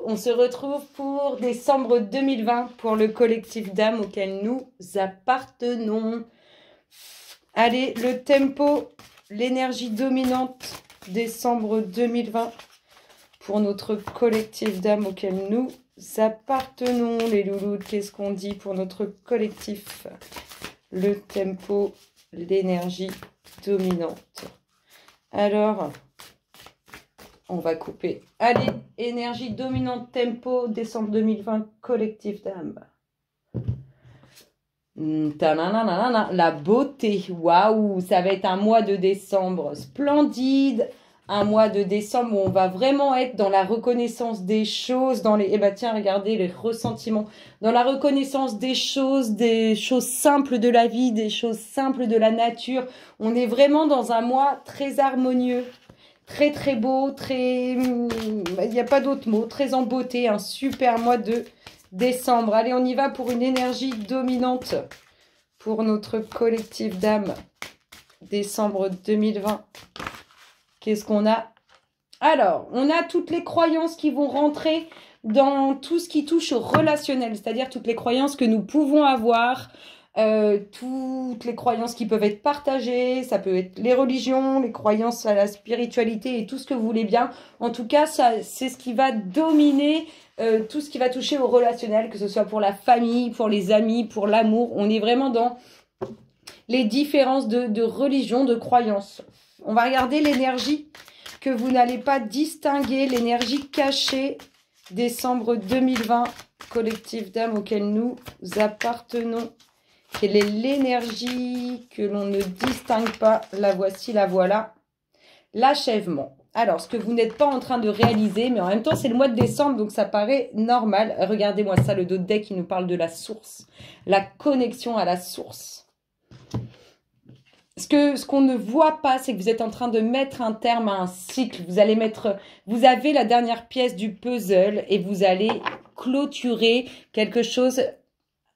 On se retrouve pour décembre 2020 pour le collectif d'âmes auquel nous appartenons. Allez, le tempo, l'énergie dominante, décembre 2020 pour notre collectif d'âmes auquel nous appartenons. Les loulous, qu'est-ce qu'on dit pour notre collectif? Le tempo, l'énergie dominante. Alors, on va couper. Allez, énergie dominante, tempo, décembre 2020, collectif d'âme. La beauté, waouh, ça va être un mois de décembre splendide, un mois de décembre où on va vraiment être dans la reconnaissance des choses, dans les, eh ben tiens, regardez les ressentiments, dans la reconnaissance des choses simples de la vie, des choses simples de la nature. On est vraiment dans un mois très harmonieux. Très très beau, très... Il n'y a pas d'autre mot, très en beauté, un super mois de décembre. Allez, on y va pour une énergie dominante pour notre collectif d'âmes. Décembre 2020. Qu'est-ce qu'on a? Alors, on a toutes les croyances qui vont rentrer dans tout ce qui touche au relationnel, c'est-à-dire toutes les croyances que nous pouvons avoir, toutes les croyances qui peuvent être partagées, ça peut être les religions, les croyances à la spiritualité et tout ce que vous voulez bien. En tout cas, ça, c'est ce qui va dominer tout ce qui va toucher au relationnel, que ce soit pour la famille, pour les amis, pour l'amour. On est vraiment dans les différences de religion, de croyances. On va regarder l'énergie que vous n'allez pas distinguer, l'énergie cachée, décembre 2020, collectif d'âmes auquel nous appartenons. Quelle est l'énergie que l'on ne distingue pas? La voici, la voilà. L'achèvement. Alors, ce que vous n'êtes pas en train de réaliser, mais en même temps, c'est le mois de décembre, donc ça paraît normal. Regardez-moi ça, le dos de deck qui nous parle de la source. La connexion à la source. Ce qu'on ne voit pas, c'est que vous êtes en train de mettre un terme à un cycle. Vous avez la dernière pièce du puzzle et vous allez clôturer quelque chose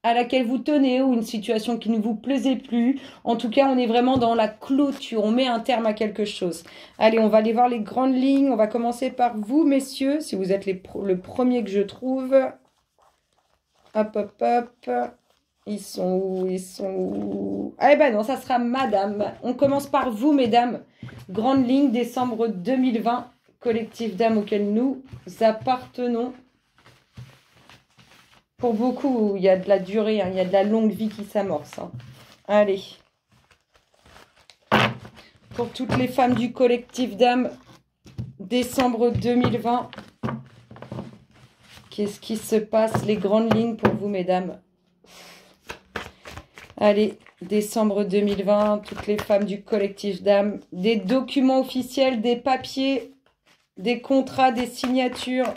à laquelle vous tenez ou une situation qui ne vous plaisait plus. En tout cas, on est vraiment dans la clôture. On met un terme à quelque chose. Allez, on va aller voir les grandes lignes. On va commencer par vous, messieurs, si vous êtes le premier que je trouve. Hop, hop, hop. Ils sont où? Ils sont où? Ah ben non, ça sera madame. On commence par vous, mesdames. Grande ligne, décembre 2020. Collectif d'âmes auquel nous appartenons. Pour beaucoup, il y a de la durée, hein, il y a de la longue vie qui s'amorce. Hein. Allez. Pour toutes les femmes du collectif d'âmes, décembre 2020. Qu'est-ce qui se passe? Les grandes lignes pour vous, mesdames. Allez, décembre 2020, toutes les femmes du collectif d'âmes. Des documents officiels, des papiers, des contrats, des signatures.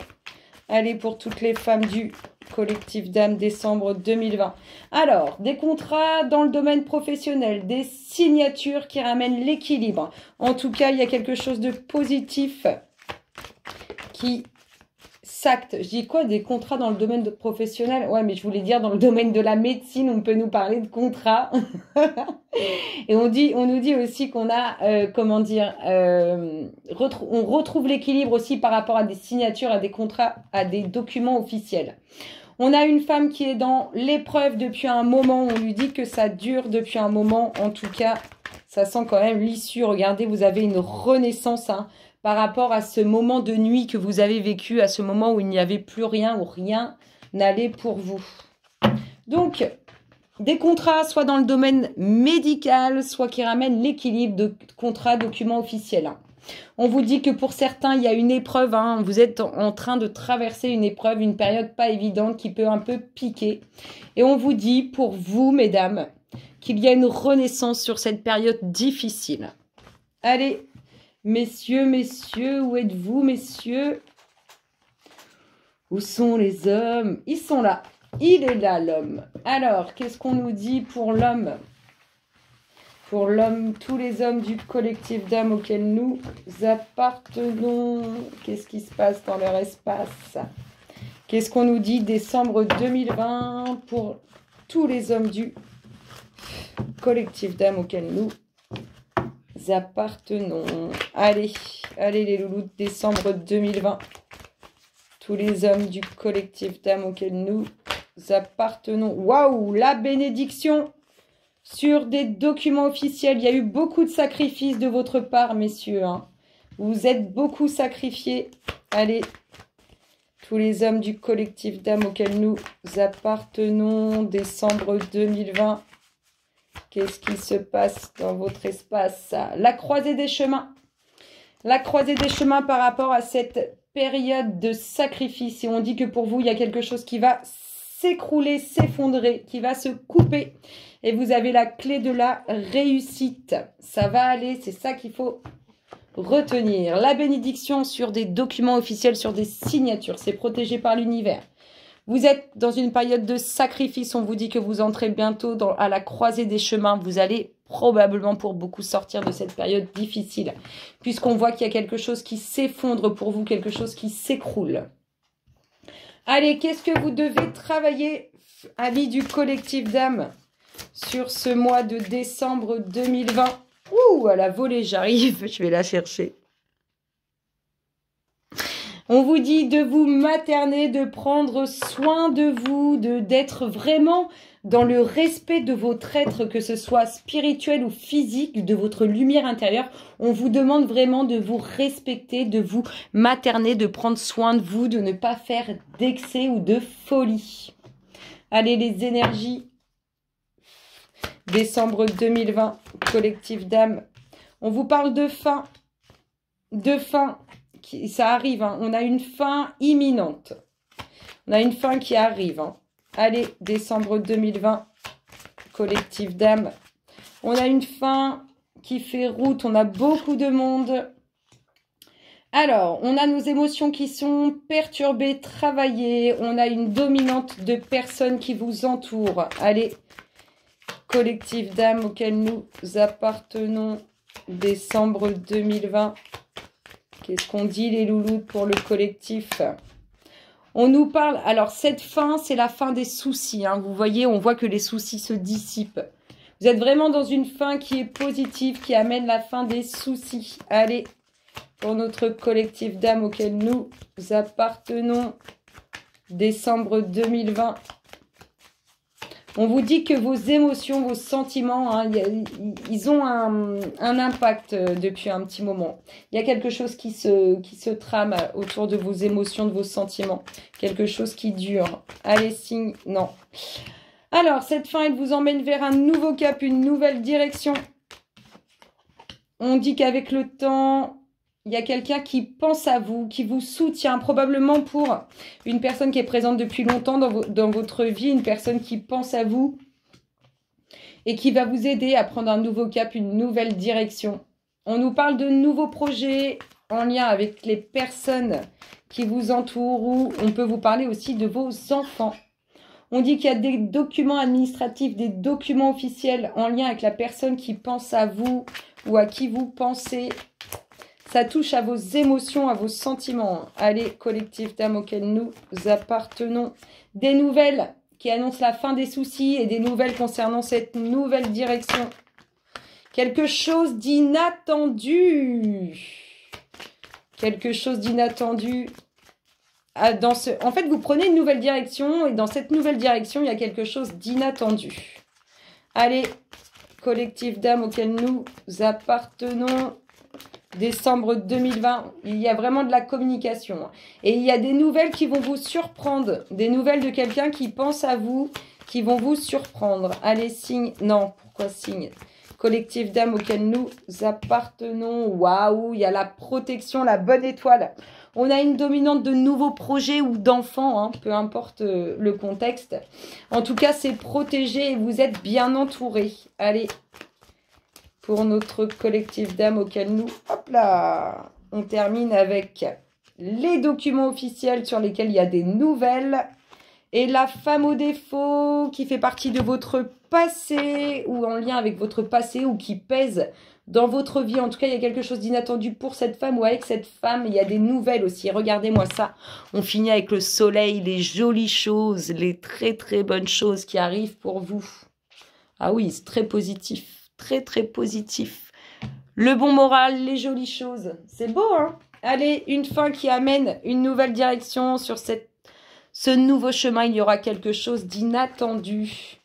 Allez, pour toutes les femmes du collectif d'âmes, décembre 2020. Alors, des contrats dans le domaine professionnel, des signatures qui ramènent l'équilibre. En tout cas, il y a quelque chose de positif qui s'acte. Je dis quoi? Des contrats dans le domaine professionnel? Ouais, mais je voulais dire dans le domaine de la médecine, on peut nous parler de contrats. Et on nous dit aussi qu'on a, comment dire, on retrouve l'équilibre aussi par rapport à des signatures, à des contrats, à des documents officiels. On a une femme qui est dans l'épreuve depuis un moment. On lui dit que ça dure depuis un moment. En tout cas, ça sent quand même l'issue. Regardez, vous avez une renaissance hein, par rapport à ce moment de nuit que vous avez vécu, à ce moment où il n'y avait plus rien, où rien n'allait pour vous. Donc, des contrats, soit dans le domaine médical, soit qui ramènent l'équilibre de contrats, documents officiels. Hein. On vous dit que pour certains, il y a une épreuve. Hein, vous êtes en train de traverser une épreuve, une période pas évidente qui peut un peu piquer. Et on vous dit, pour vous, mesdames, qu'il y a une renaissance sur cette période difficile. Allez, messieurs, où êtes-vous, messieurs? Où sont les hommes? Ils sont là. Il est là, l'homme. Alors, qu'est-ce qu'on nous dit pour l'homme? Pour l'homme, tous les hommes du collectif d'âmes auquel nous appartenons. Qu'est-ce qui se passe dans leur espace? Qu'est-ce qu'on nous dit décembre 2020 pour tous les hommes du collectif d'âmes auquel nous appartenons? Allez, allez les loulous de décembre 2020. tous les hommes du collectif d'âme auquel nous appartenons. Waouh, la bénédiction sur des documents officiels. Il y a eu beaucoup de sacrifices de votre part, messieurs. Hein. Vous êtes beaucoup sacrifiés. Allez, tous les hommes du collectif d'âme auquel nous appartenons. Décembre 2020. Qu'est-ce qui se passe dans votre espace? La croisée des chemins. La croisée des chemins par rapport à cette période de sacrifice. Et on dit que pour vous, il y a quelque chose qui va s'écrouler, s'effondrer, qui va se couper. Et vous avez la clé de la réussite. Ça va aller, c'est ça qu'il faut retenir. La bénédiction sur des documents officiels, sur des signatures. C'est protégé par l'univers. Vous êtes dans une période de sacrifice. On vous dit que vous entrez bientôt à la croisée des chemins. Vous allez probablement pour beaucoup sortir de cette période difficile. Puisqu'on voit qu'il y a quelque chose qui s'effondre pour vous, quelque chose qui s'écroule. Allez, qu'est-ce que vous devez travailler, amis du collectif d'âme, sur ce mois de décembre 2020? Ouh, à la volée, j'arrive. Je vais la chercher. On vous dit de vous materner, de prendre soin de vous, d'être vraiment dans le respect de votre être, que ce soit spirituel ou physique, de votre lumière intérieure. On vous demande vraiment de vous respecter, de vous materner, de prendre soin de vous, de ne pas faire d'excès ou de folie. Allez, les énergies. Décembre 2020, collectif d'âme. On vous parle de fin. De fin. Ça arrive, hein. On a une fin imminente. On a une fin qui arrive. Hein. Allez, décembre 2020, collectif d'âme. On a une fin qui fait route. On a beaucoup de monde. Alors, on a nos émotions qui sont perturbées, travaillées. On a une dominante de personnes qui vous entourent. Allez, collectif d'âme auquel nous appartenons. Décembre 2020. Qu'est-ce qu'on dit les loulous pour le collectif? On nous parle, alors cette fin, c'est la fin des soucis. Hein. Vous voyez, on voit que les soucis se dissipent. Vous êtes vraiment dans une fin qui est positive, qui amène la fin des soucis. Allez, pour notre collectif d'âme auquel nous appartenons, décembre 2020. On vous dit que vos émotions, vos sentiments, hein, ils ont un impact depuis un petit moment. Il y a quelque chose qui se trame autour de vos émotions, de vos sentiments. Quelque chose qui dure. Allez, signe, non. Alors, cette fin, elle vous emmène vers un nouveau cap, une nouvelle direction. On dit qu'avec le temps, il y a quelqu'un qui pense à vous, qui vous soutient, probablement pour une personne qui est présente depuis longtemps dans votre vie, une personne qui pense à vous et qui va vous aider à prendre un nouveau cap, une nouvelle direction. On nous parle de nouveaux projets en lien avec les personnes qui vous entourent, ou on peut vous parler aussi de vos enfants. On dit qu'il y a des documents administratifs, des documents officiels en lien avec la personne qui pense à vous ou à qui vous pensez. Ça touche à vos émotions, à vos sentiments. Allez, collectif d'âme auquel nous appartenons. Des nouvelles qui annoncent la fin des soucis et des nouvelles concernant cette nouvelle direction. Quelque chose d'inattendu. Quelque chose d'inattendu. En fait, vous prenez une nouvelle direction et dans cette nouvelle direction, il y a quelque chose d'inattendu. Allez, collectif d'âme auquel nous appartenons. Décembre 2020, il y a vraiment de la communication. Et il y a des nouvelles qui vont vous surprendre. Des nouvelles de quelqu'un qui pense à vous, qui vont vous surprendre. Allez, signe. Non, pourquoi signe? Collectif d'âme auquel nous appartenons. Waouh, il y a la protection, la bonne étoile. On a une dominante de nouveaux projets ou d'enfants, hein, peu importe le contexte. En tout cas, c'est protégé et vous êtes bien entouré. Allez. Pour notre collectif d'âme auquel nous, hop là, on termine avec les documents officiels sur lesquels il y a des nouvelles. Et la femme au défaut qui fait partie de votre passé ou en lien avec votre passé ou qui pèse dans votre vie. En tout cas, il y a quelque chose d'inattendu pour cette femme ou avec cette femme. Il y a des nouvelles aussi. Regardez-moi ça. On finit avec le soleil, les jolies choses, les très très bonnes choses qui arrivent pour vous. Ah oui, c'est très positif. Très, très positif. Le bon moral, les jolies choses. C'est beau, hein? Allez, une fin qui amène une nouvelle direction sur ce nouveau chemin. Il y aura quelque chose d'inattendu.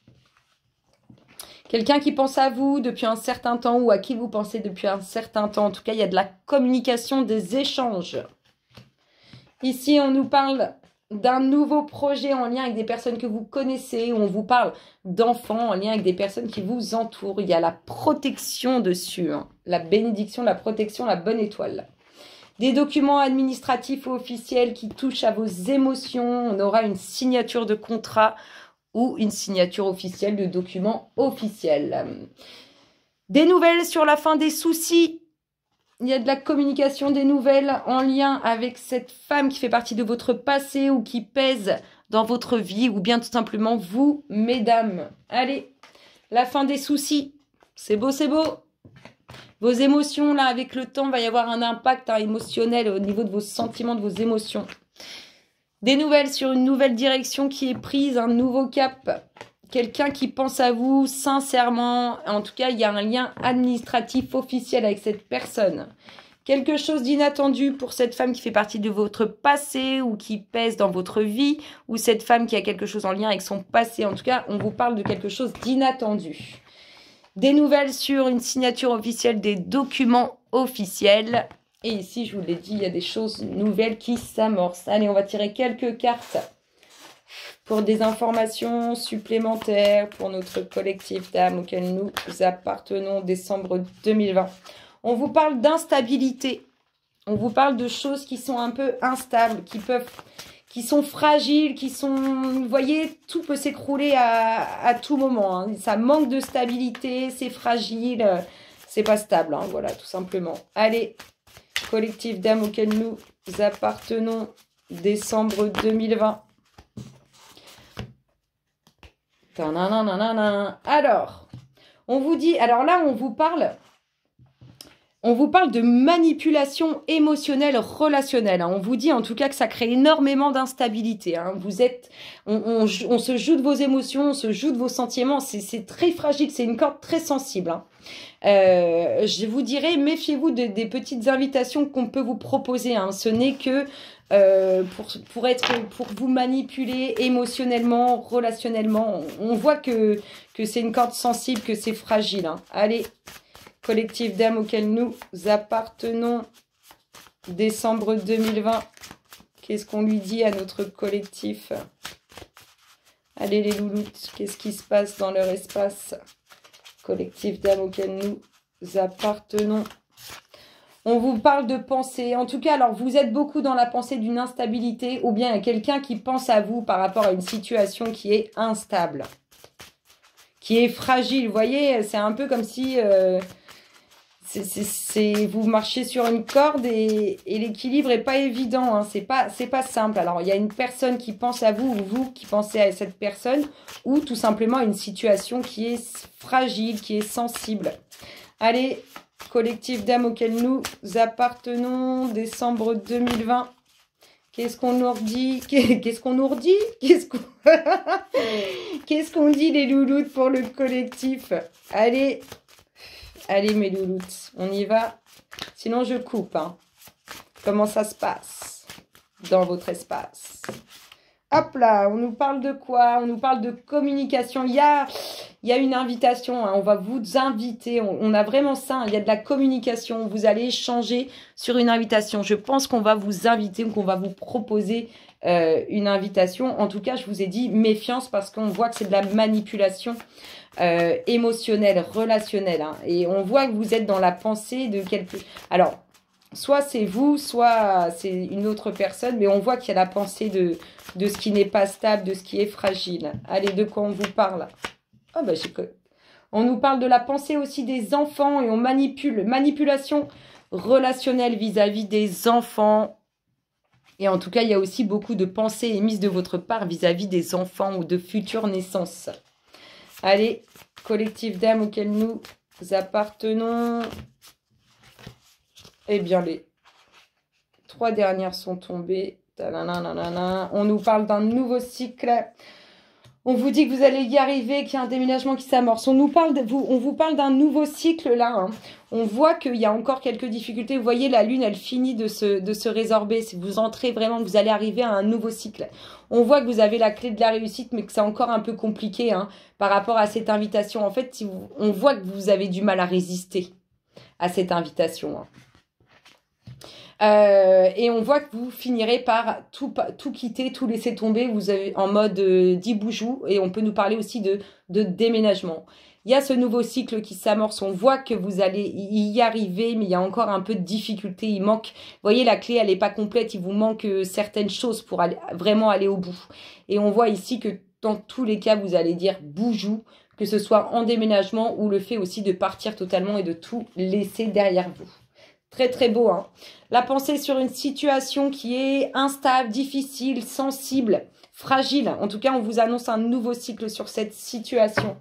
Quelqu'un qui pense à vous depuis un certain temps ou à qui vous pensez depuis un certain temps. En tout cas, il y a de la communication, des échanges. Ici, on nous parle d'un nouveau projet en lien avec des personnes que vous connaissez. On vous parle d'enfants en lien avec des personnes qui vous entourent. Il y a la protection dessus, hein. La bénédiction, la protection, la bonne étoile. Des documents administratifs ou officiels qui touchent à vos émotions. On aura une signature de contrat ou une signature officielle de documents officiels. Des nouvelles sur la fin des soucis. Il y a de la communication, des nouvelles en lien avec cette femme qui fait partie de votre passé ou qui pèse dans votre vie, ou bien tout simplement vous, mesdames. Allez, la fin des soucis. C'est beau, c'est beau. Vos émotions, là, avec le temps, va y avoir un impact émotionnel au niveau de vos sentiments, de vos émotions. Des nouvelles sur une nouvelle direction qui est prise, un nouveau cap. Quelqu'un qui pense à vous sincèrement. En tout cas, il y a un lien administratif officiel avec cette personne. Quelque chose d'inattendu pour cette femme qui fait partie de votre passé ou qui pèse dans votre vie. Ou cette femme qui a quelque chose en lien avec son passé. En tout cas, on vous parle de quelque chose d'inattendu. Des nouvelles sur une signature officielle des documents officiels. Et ici, je vous l'ai dit, il y a des choses nouvelles qui s'amorcent. Allez, on va tirer quelques cartes pour des informations supplémentaires pour notre collectif d'âmes auquel nous appartenons, décembre 2020. On vous parle d'instabilité. On vous parle de choses qui sont un peu instables, qui sont fragiles, vous voyez, tout peut s'écrouler à tout moment, hein. Ça manque de stabilité, c'est fragile, c'est pas stable, hein, voilà, tout simplement. Allez, collectif d'âmes auquel nous appartenons, décembre 2020. Alors, on vous dit, alors là, on vous parle de manipulation émotionnelle relationnelle, hein. On vous dit en tout cas que ça crée énormément d'instabilité, hein. On se joue de vos émotions, on se joue de vos sentiments. C'est très fragile, c'est une corde très sensible, hein. Je vous dirais, méfiez-vous des petites invitations qu'on peut vous proposer, hein. Ce n'est que pour vous manipuler émotionnellement, relationnellement. On voit que c'est une corde sensible, que c'est fragile, hein. Allez, collectif d'âmes auquel nous appartenons, décembre 2020. Qu'est-ce qu'on lui dit à notre collectif? Allez les louloutes, qu'est-ce qui se passe dans leur espace? Collectif d'âmes auquel nous appartenons. On vous parle de pensée. En tout cas, alors vous êtes beaucoup dans la pensée d'une instabilité, ou bien il y a quelqu'un qui pense à vous par rapport à une situation qui est instable, qui est fragile. Vous voyez, c'est un peu comme si vous marchez sur une corde et l'équilibre n'est pas évident, hein. C'est pas simple. Alors, il y a une personne qui pense à vous, ou vous qui pensez à cette personne, ou tout simplement une situation qui est fragile, qui est sensible. Allez, collectif d'âmes auquel nous appartenons, décembre 2020. Qu'est-ce qu'on nous redit? Qu'est-ce qu'on nous redit? Qu'est-ce qu'on dit les louloutes pour le collectif? Allez, allez mes louloutes, on y va. Sinon je coupe, hein. Comment ça se passe dans votre espace? Hop là, on nous parle de quoi? On nous parle de communication. Il y a une invitation, hein. On va vous inviter. On a vraiment ça, hein. Il y a de la communication. Vous allez échanger sur une invitation. Je pense qu'on va vous inviter ou qu'on va vous proposer une invitation. En tout cas, je vous ai dit méfiance parce qu'on voit que c'est de la manipulation émotionnelle, relationnelle, hein. Et on voit que vous êtes dans la pensée de quelque... Alors, soit c'est vous, soit c'est une autre personne, mais on voit qu'il y a la pensée de ce qui n'est pas stable, de ce qui est fragile. Allez, de quoi on vous parle? Oh, bah, on nous parle de la pensée aussi des enfants et on manipulation relationnelle vis-à-vis des enfants. Et en tout cas, il y a aussi beaucoup de pensées émises de votre part vis-à-vis des enfants ou de futures naissances. Allez, collectif d'âmes auquel nous appartenons. Eh bien, les 3 dernières sont tombées. On nous parle d'un nouveau cycle. On vous dit que vous allez y arriver, qu'il y a un déménagement qui s'amorce. On vous parle d'un nouveau cycle là. Hein. On voit qu'il y a encore quelques difficultés. Vous voyez, la lune, elle finit de se résorber. Si vous entrez vraiment, vous allez arriver à un nouveau cycle. On voit que vous avez la clé de la réussite, mais que c'est encore un peu compliqué hein, par rapport à cette invitation. En fait, on voit que vous avez du mal à résister à cette invitation. Hein. Et on voit que vous finirez par tout quitter, tout laisser tomber. Vous avez en mode 10 boujoux. Et on peut nous parler aussi de déménagement. Il y a ce nouveau cycle qui s'amorce. On voit que vous allez y arriver, mais il y a encore un peu de difficulté. Il manque, vous voyez, la clé, elle n'est pas complète. Il vous manque certaines choses pour vraiment aller au bout. Et on voit ici que dans tous les cas, vous allez dire boujou, que ce soit en déménagement ou le fait aussi de partir totalement et de tout laisser derrière vous. Très, très beau. Hein. La pensée sur une situation qui est instable, difficile, sensible, fragile. En tout cas, on vous annonce un nouveau cycle sur cette situation.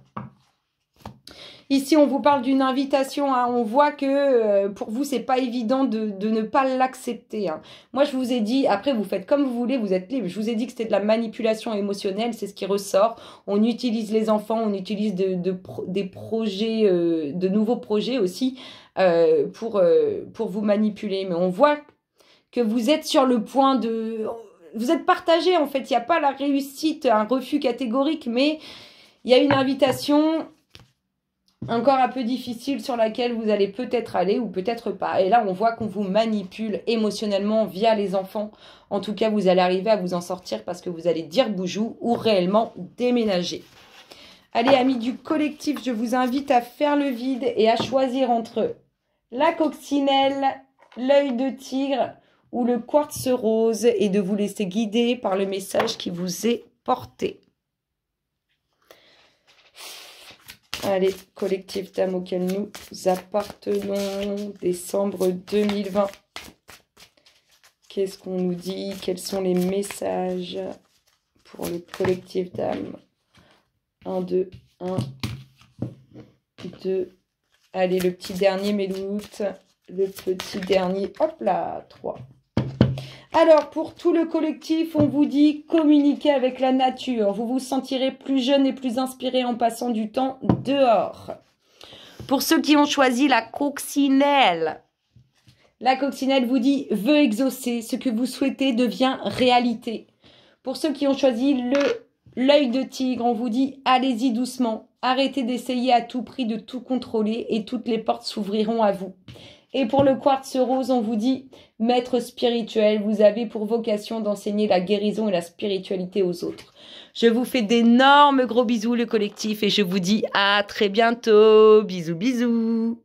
Ici, on vous parle d'une invitation. Hein. On voit que pour vous, c'est pas évident de ne pas l'accepter. Hein. Moi, je vous ai dit, après, vous faites comme vous voulez, vous êtes libre. Je vous ai dit que c'était de la manipulation émotionnelle, c'est ce qui ressort. On utilise les enfants, on utilise des projets, de nouveaux projets aussi pour vous manipuler. Mais on voit que vous êtes sur le point de... Vous êtes partagé, en fait. Il n'y a pas la réussite, un refus catégorique, mais il y a une invitation... encore un peu difficile sur laquelle vous allez peut-être aller ou peut-être pas. Et là, on voit qu'on vous manipule émotionnellement via les enfants. En tout cas, vous allez arriver à vous en sortir parce que vous allez dire boujou ou réellement déménager. Allez, amis du collectif, je vous invite à faire le vide et à choisir entre la coccinelle, l'œil de tigre ou le quartz rose et de vous laisser guider par le message qui vous est porté. Allez, collectif d'âme auquel nous appartenons, décembre 2020. Qu'est-ce qu'on nous dit? Quels sont les messages pour le collectif d'âme? 1, 2, 1, 2. Allez, le petit dernier, Méloute. Le petit dernier, hop là, 3. Alors, pour tout le collectif, on vous dit communiquer avec la nature. Vous vous sentirez plus jeune et plus inspiré en passant du temps dehors. Pour ceux qui ont choisi la coccinelle vous dit vœu exaucé. Ce que vous souhaitez devient réalité. Pour ceux qui ont choisi l'œil de tigre, on vous dit allez-y doucement. Arrêtez d'essayer à tout prix de tout contrôler et toutes les portes s'ouvriront à vous. Et pour le quartz rose, on vous dit, maître spirituel, vous avez pour vocation d'enseigner la guérison et la spiritualité aux autres. Je vous fais d'énormes gros bisous, le collectif, et je vous dis à très bientôt. Bisous, bisous.